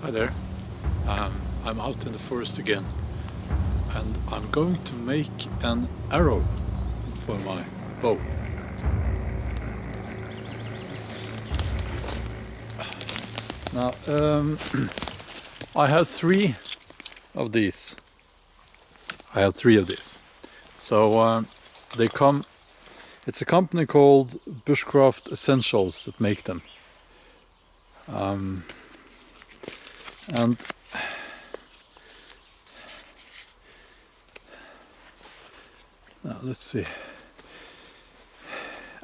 Hi there. I'm out in the forest again, and I'm going to make an arrow for my bow. Now, I have three of these. So they come. It's a company called Bushcraft Essentials that make them. And now let's see.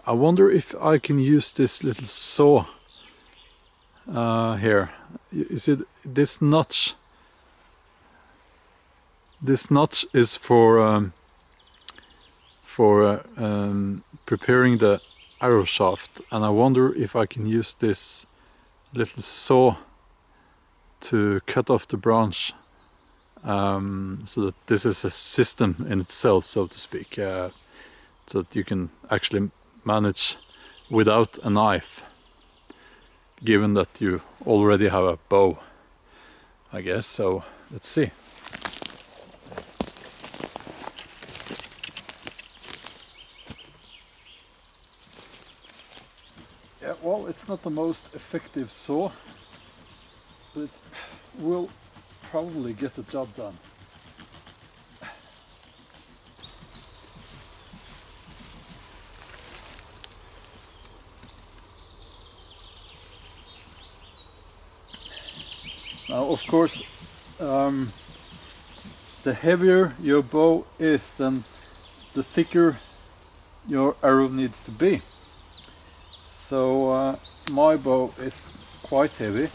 I wonder if I can use this little saw here. You see this notch. This notch is for preparing the arrow shaft, and I wonder if I can use this little saw to cut off the branch, so that this is a system in itself, so to speak, so that you can actually manage without a knife, given that you already have a bow, I guess. So let's see. Yeah, well, it's not the most effective saw, but it will probably get the job done. Now, of course, the heavier your bow is, then the thicker your arrow needs to be. So my bow is quite heavy,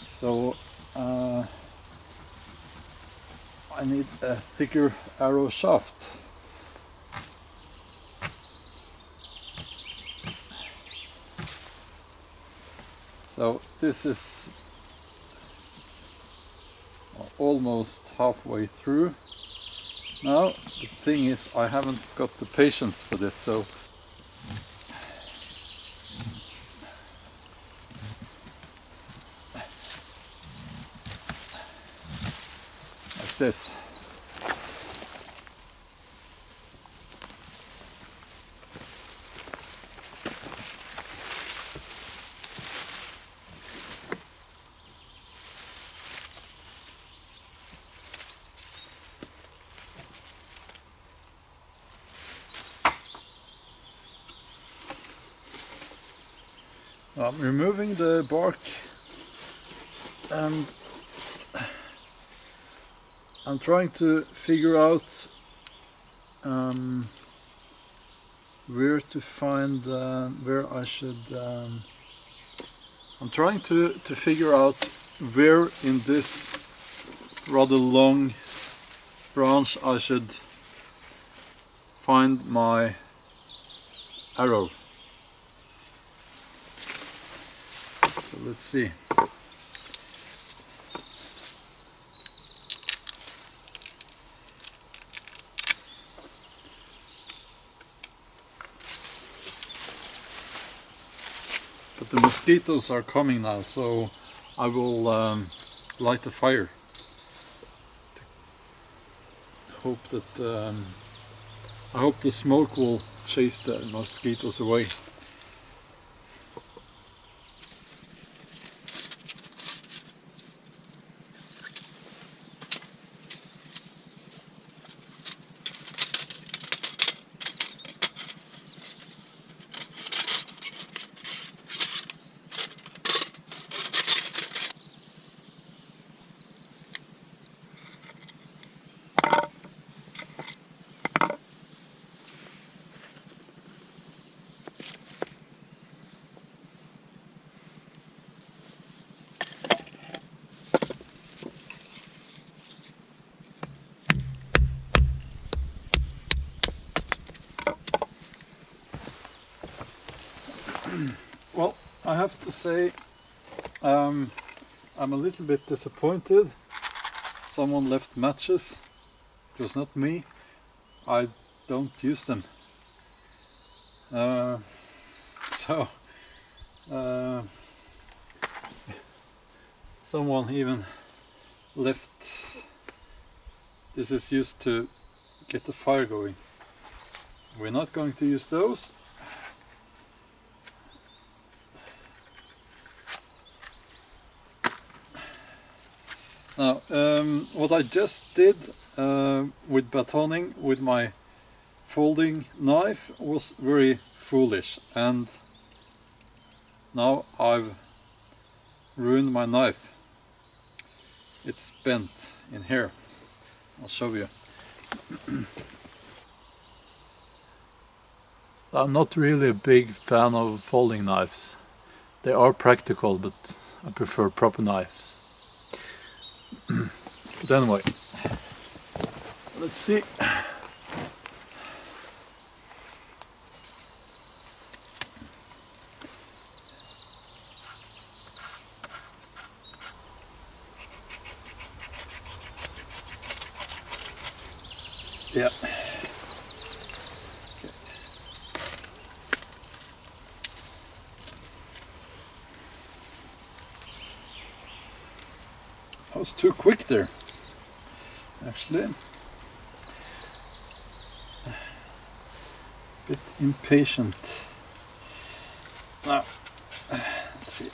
so I need a thicker arrow shaft. So this is almost halfway through. Now the thing is, I haven't got the patience for this, so like this. I'm removing the bark, and I'm trying to figure out where to find where I should. I'm trying to figure out where in this rather long branch I should find my arrow. So let's see. But the mosquitoes are coming now, so I will light the fire. Hope that I hope the smoke will chase the mosquitoes away. Well, I have to say, I'm a little bit disappointed. Someone left matches. It was not me. I don't use them. Someone even left, this is used to get the fire going. We're not going to use those. Now, what I just did with batoning with my folding knife was very foolish, and now I've ruined my knife. It's bent in here. I'll show you. I'm not really a big fan of folding knives. They are practical, but I prefer proper knives. But anyway, let's see. Yeah. I was too quick there, actually. A bit impatient. Now, let's see.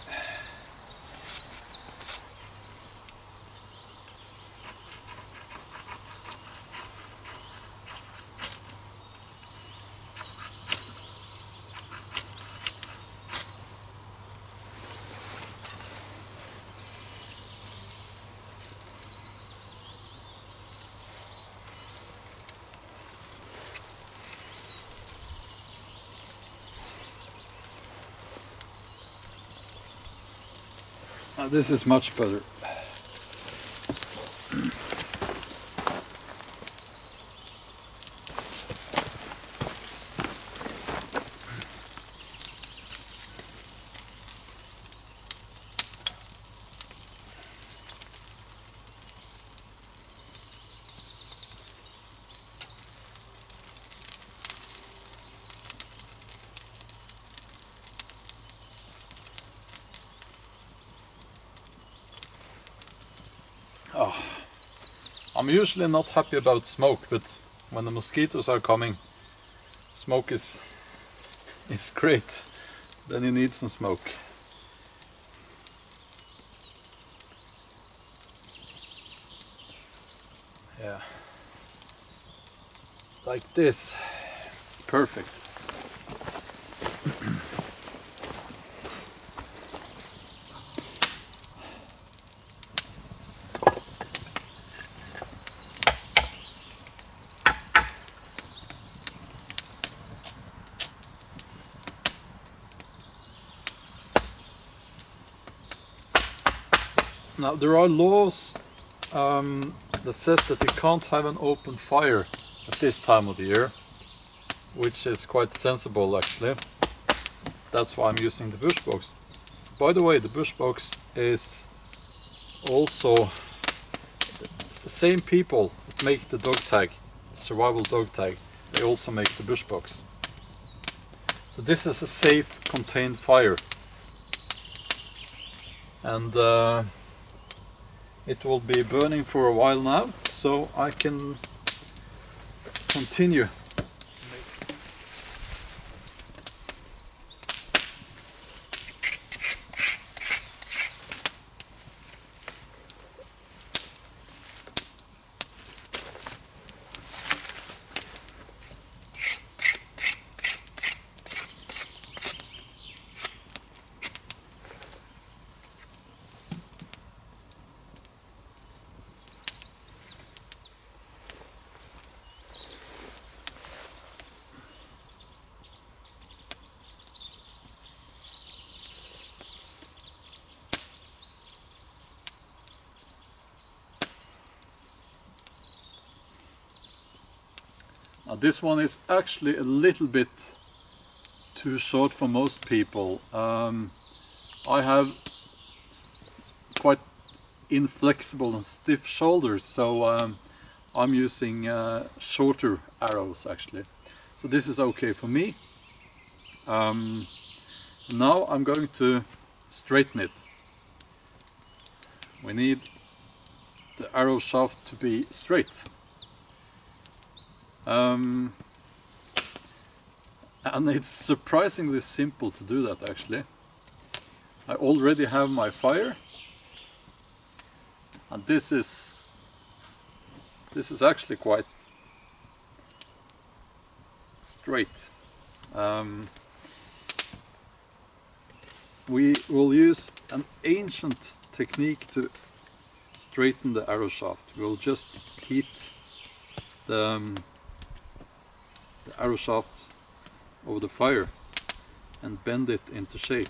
Now this is much better. Oh, I'm usually not happy about smoke, but when the mosquitoes are coming, smoke is great. Then you need some smoke. Yeah, like this. Perfect. Now there are laws that says that you can't have an open fire at this time of the year, which is quite sensible actually. That's why I'm using the bush box. By the way, the bush box is also, it's the same people that make the dog tag, the survival dog tag. They also make the bush box. So this is a safe contained fire, and it will be burning for a while now, so I can continue. Now this one is actually a little bit too short for most people. I have quite inflexible and stiff shoulders, so I'm using shorter arrows actually. So this is okay for me. Now I'm going to straighten it. we need the arrow shaft to be straight. And it's surprisingly simple to do that actually. I already have my fire, and this is actually quite straight. We will use an ancient technique to straighten the arrow shaft. We'll just heat the arrow shaft over the fire and bend it into shape.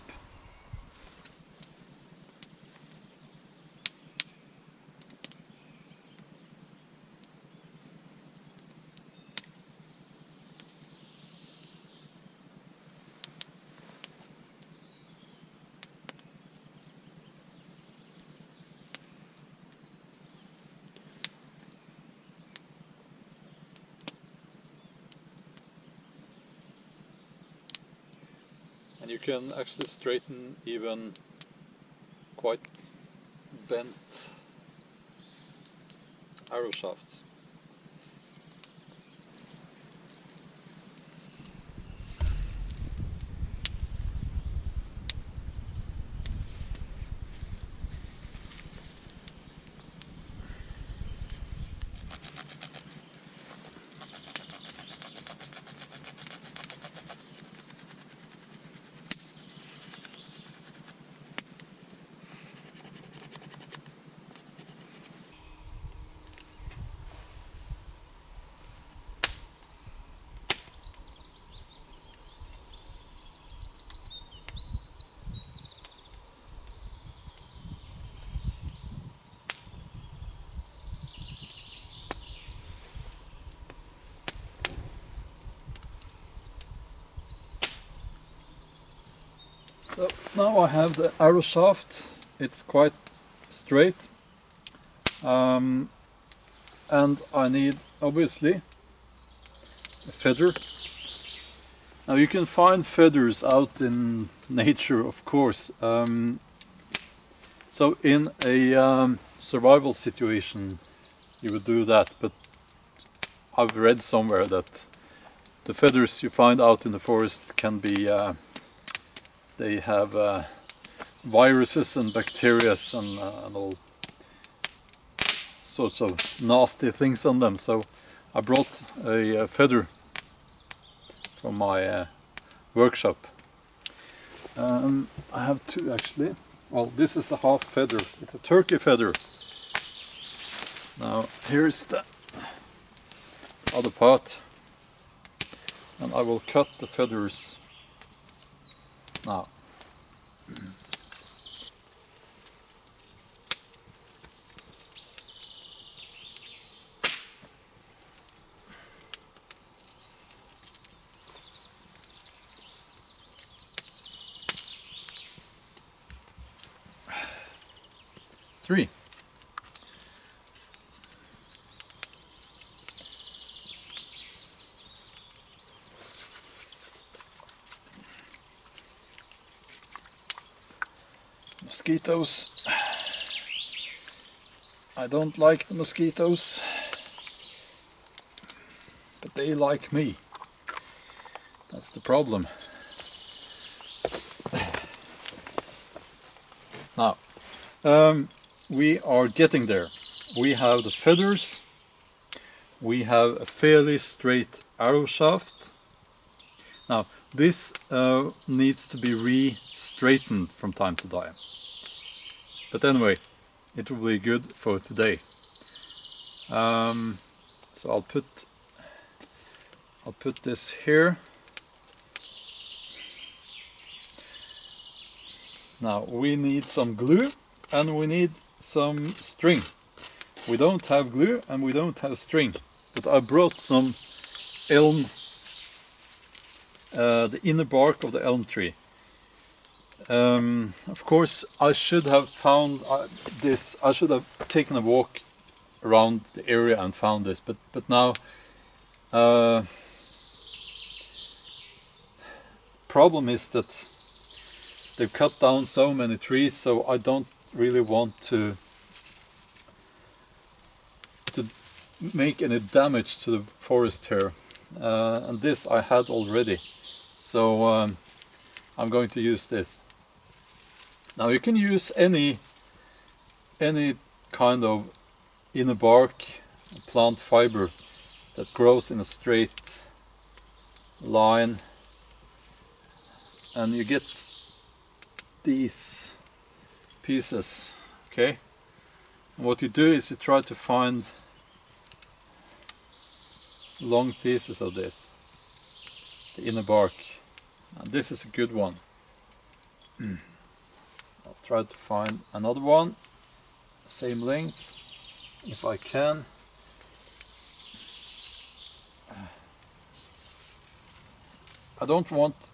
And you can actually straighten even quite bent arrow shafts. So now I have the arrow shaft. It's quite straight, and I need obviously a feather. Now you can find feathers out in nature, of course. So in a survival situation you would do that, but I've read somewhere that the feathers you find out in the forest can be they have viruses and bacteria and all sorts of nasty things on them. So I brought a feather from my workshop. I have two actually. Well, this is a half feather. It's a turkey feather. Now here's the other part, and I will cut the feathers now. Three. Mosquitoes. I don't like the mosquitoes, but they like me. That's the problem. Now, we are getting there. We have the feathers, we have a fairly straight arrow shaft. Now, this needs to be re-straightened from time to time. But anyway, it will be good for today. So I'll put this here. Now we need some glue and we need some string. We don't have glue and we don't have string, but I brought some elm, the inner bark of the elm tree. Of course I should have found this, I should have taken a walk around the area and found this, but now problem is that they've cut down so many trees, so I don't really want to make any damage to the forest here. And this I had already, so I'm going to use this. Now you can use any kind of inner bark plant fiber that grows in a straight line, and you get these pieces. Okay, and what you do is you try to find long pieces of this, the inner bark, and this is a good one. I'll try to find another one same length if I can. I don't want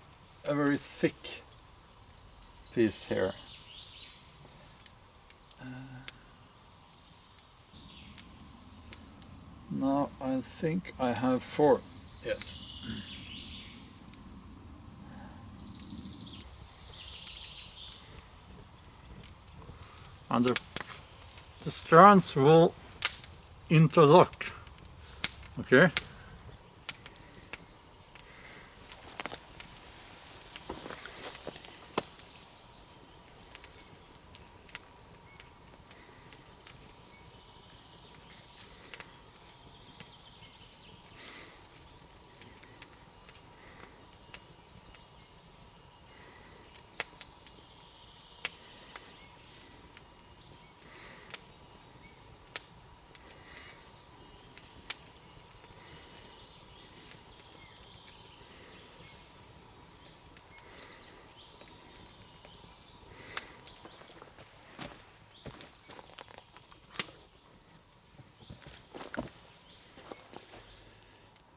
a very thick piece here. Now I think I have 4. Yes. And the strands will interlock. Okay.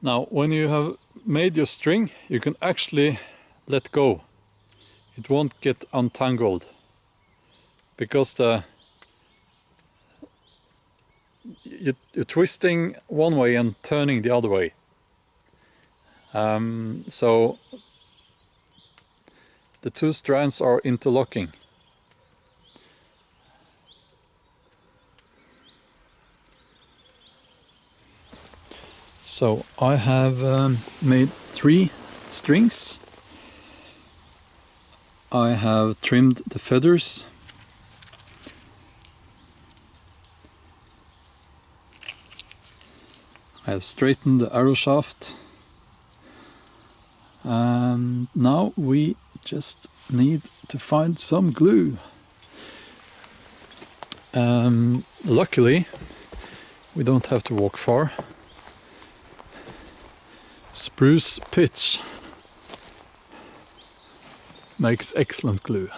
Now, when you have made your string, you can actually let go. It won't get untangled because you're twisting one way and turning the other way. So the 2 strands are interlocking. So I have made 3 strings. I have trimmed the feathers. I have straightened the arrow shaft. And now we just need to find some glue. Luckily, we don't have to walk far. Spruce pitch makes excellent glue.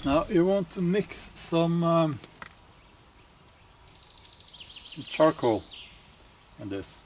Now you want to mix some charcoal in this.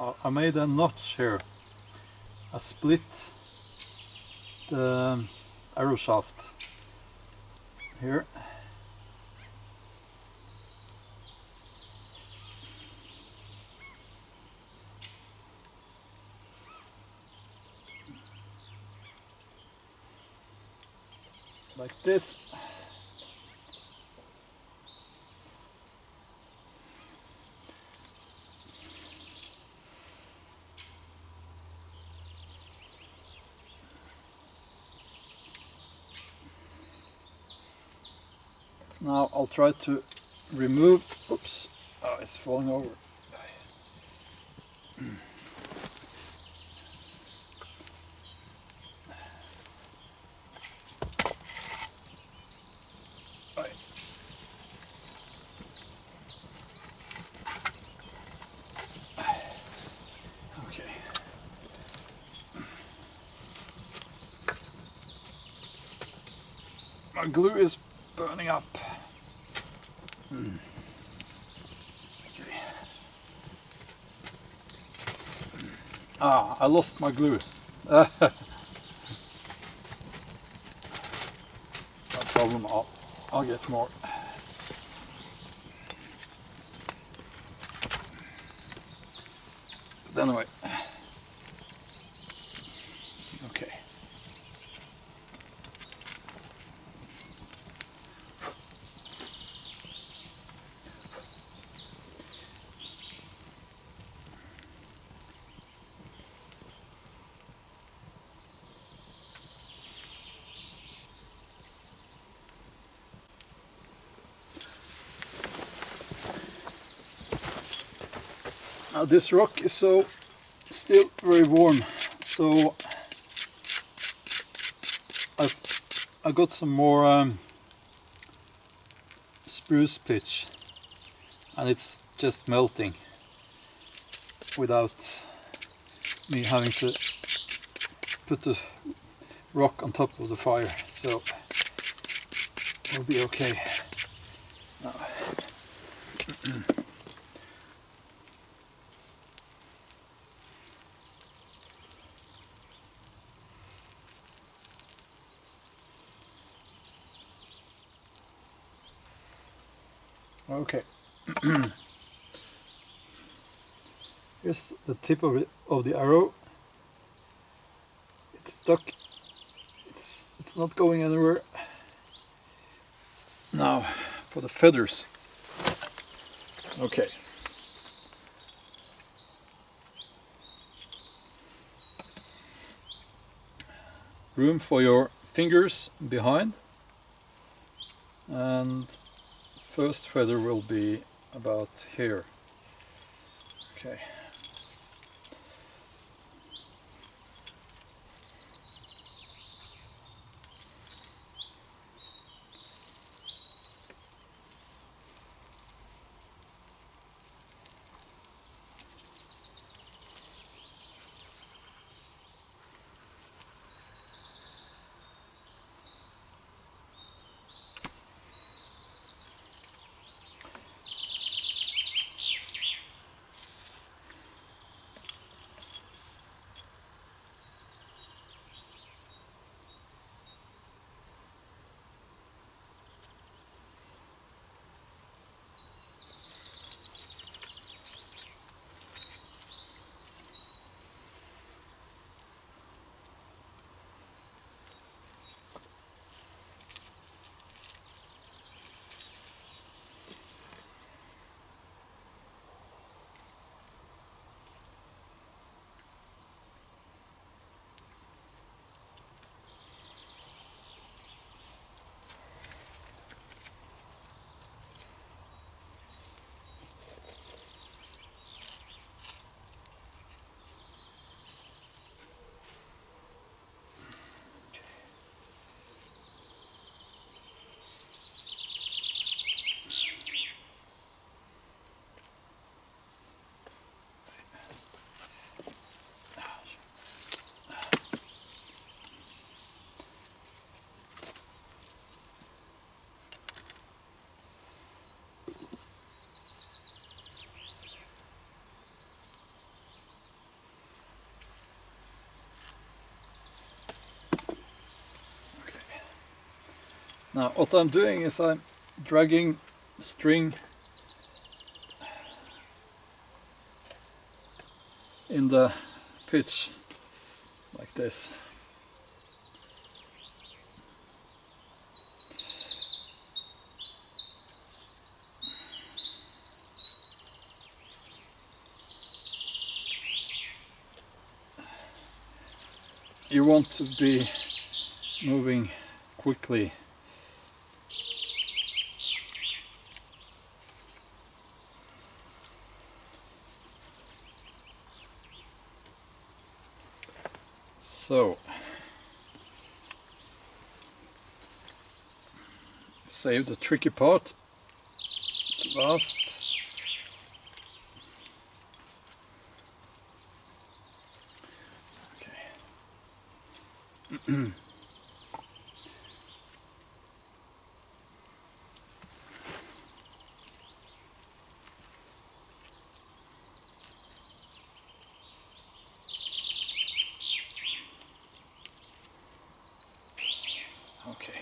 I made a notch here. I split the arrow shaft here. Like this. Now I'll try to remove, oops, oh, it's falling over. Okay. My glue is burning up. Okay. Ah, I lost my glue. No problem, I'll get more. But anyway. Okay. Now this rock is still very warm, so I got some more spruce pitch, and it's just melting without me having to put the rock on top of the fire, so it'll be okay. Now. Okay. Here's the tip of the arrow. It's stuck. It's not going anywhere. Now for the feathers. Okay. Room for your fingers behind, and first feather will be about here. Okay. Now what I'm doing is I'm dragging string in the pitch like this. You want to be moving quickly. So save the tricky part to last. Okay. Okay.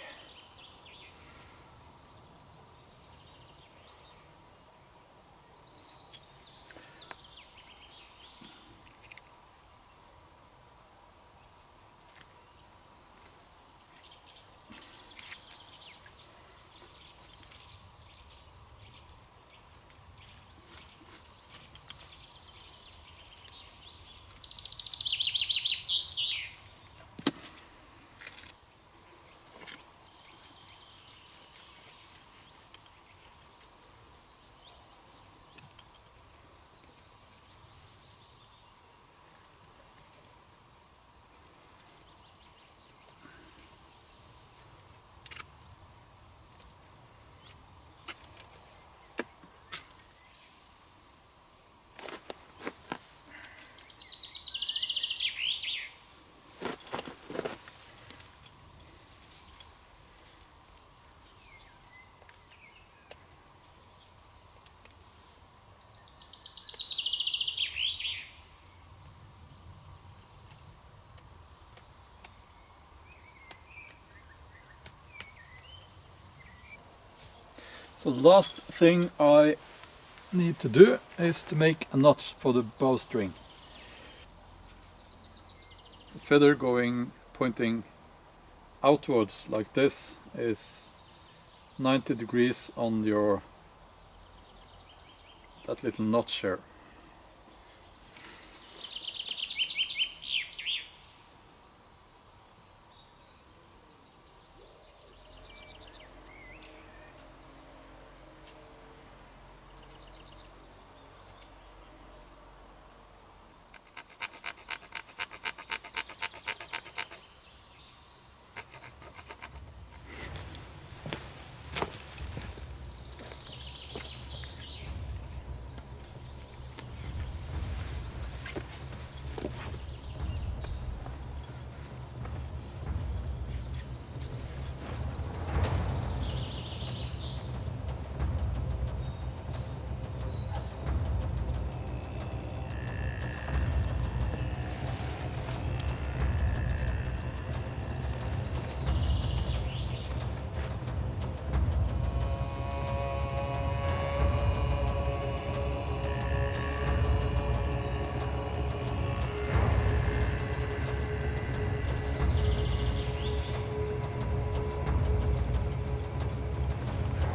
So the last thing I need to do is to make a knot for the bowstring. The feather pointing outwards like this is 90 degrees on that little notch here.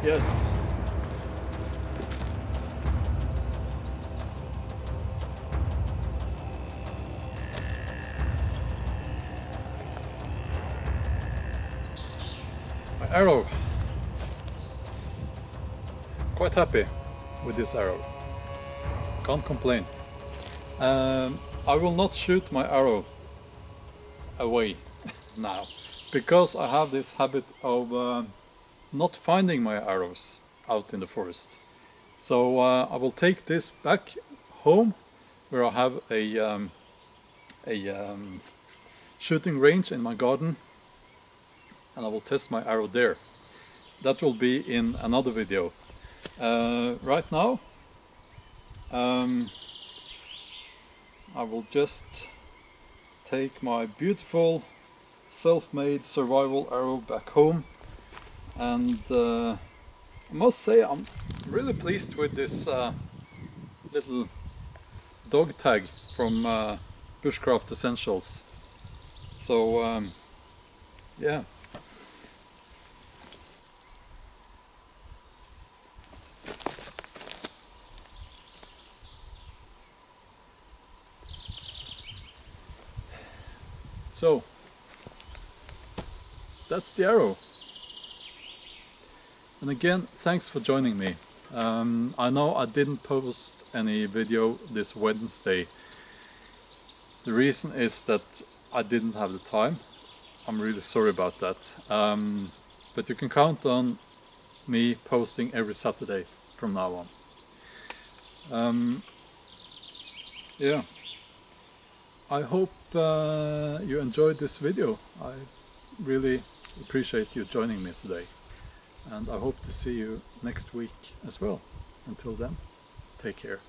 Yes. My arrow. Quite happy with this arrow. Can't complain. I will not shoot my arrow away now because I have this habit of not finding my arrows out in the forest. So I will take this back home where I have a shooting range in my garden, and I will test my arrow there. That will be in another video. Right now I will just take my beautiful self-made survival arrow back home And I must say I'm really pleased with this little dog tag from Bushcraft Essentials. So yeah. So that's the arrow. And again, thanks for joining me. I know I didn't post any video this Wednesday. The reason is that I didn't have the time. I'm really sorry about that. But you can count on me posting every Saturday from now on. Yeah. I hope you enjoyed this video. I really appreciate you joining me today. And I hope to see you next week as well. Until then, take care.